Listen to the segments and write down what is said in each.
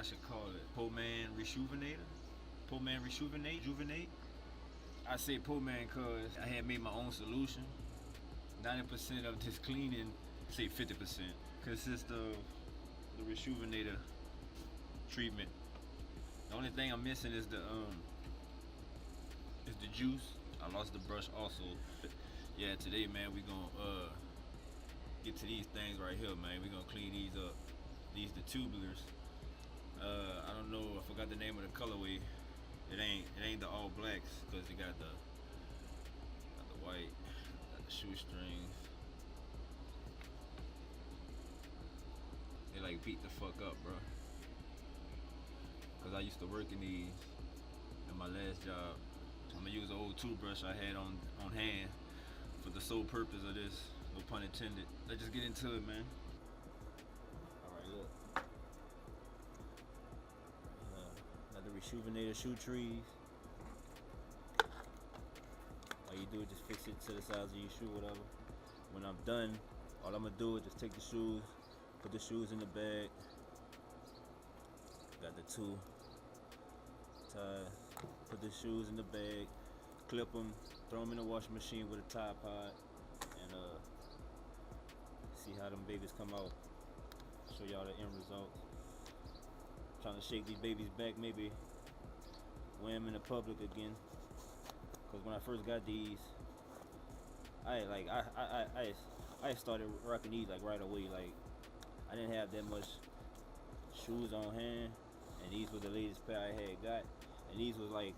should call it. Po Man Reshoevenator? Po Man Rejuvenate? I say Po Man cause I had made my own solution. 90% of this cleaning, say 50%, consists of the Reshoevenator treatment. The only thing I'm missing is the juice. I lost the brush also. Yeah, today, man, we gonna get to these things right here, man. We gonna clean these up. These the tubulars. I don't know. I forgot the name of the colorway. It ain't the all blacks because it got the white, got the shoestrings. They like beat the fuck up, bro. Cause I used to work in these in my last job. I'm gonna use an old toothbrush I had on hand for the sole purpose of this. No pun intended. Let's just get into it, man. Alright, look. Got the Reshoevenator shoe trees. All you do is just fix it to the size of your shoe, whatever. When I'm done, all I'm gonna do is just take the shoes, put the shoes in the bag. Got the two ties. Put the shoes in the bag, clip them, throw them in the washing machine with a Tide Pod, and see how them babies come out. Show y'all the end result. Trying to shake these babies back, maybe wear them in the public again. Cause when I first got these, I started rocking these like right away. Like I didn't have that much shoes on hand, and these were the latest pair I had got. And these was like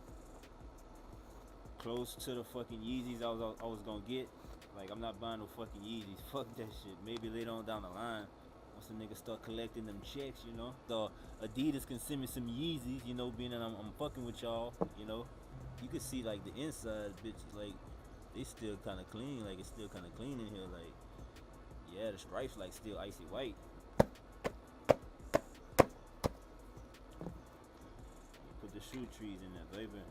close to the fucking Yeezys I was gonna get. Like I'm not buying no fucking Yeezys. Fuck that shit. Maybe later on down the line, once the niggas start collecting them checks, you know. The Adidas can send me some Yeezys, you know, being that I'm fucking with y'all, you know. You can see like the inside, bitch, like they still kind of clean. Like it's still kind of clean in here. Like yeah, the stripes like still icy white. Put the shoe trees in there, baby.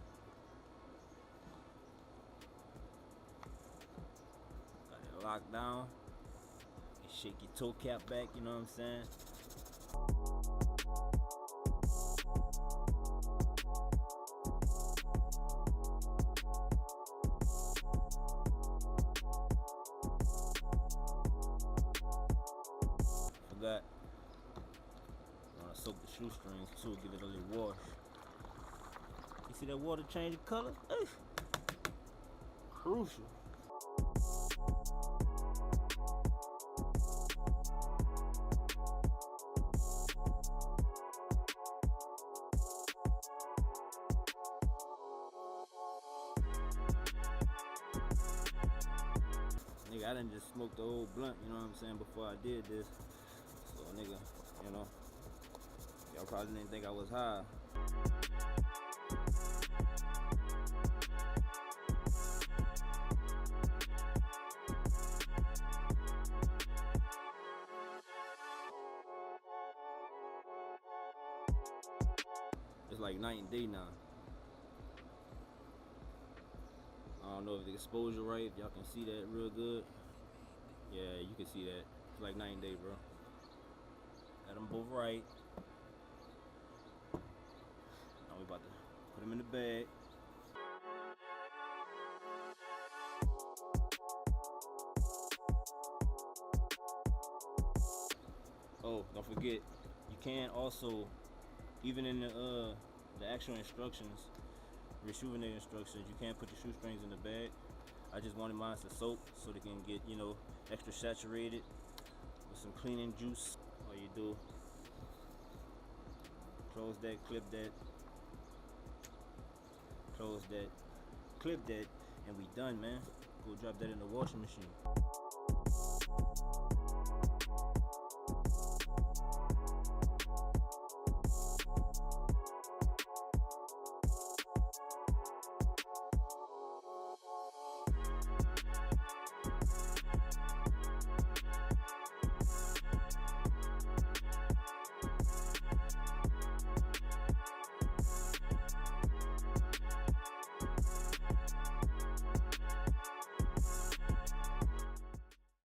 Got it locked down. You shake your toe cap back, you know what I'm saying? Forgot. I want to soak the shoestrings too, give it a little wash. You see that water changing color? Hey. Crucial. Nigga, I done just smoked the old blunt, you know what I'm saying, before I did this. So nigga, you know, y'all probably didn't think I was high. It's like night and day now. I don't know if the exposure right, if y'all can see that real good. Yeah, you can see that. It's like night and day, bro. Got them both right. Now we about to put them in the bag. Oh, don't forget, you can also, even in the actual instructions, Reshoevenator instructions, you can't put your shoestrings in the bag. I just wanted mine to soak so they can get, you know, extra saturated with some cleaning juice. All you do, close that, clip that, close that, clip that, and we done, man. Go drop that in the washing machine.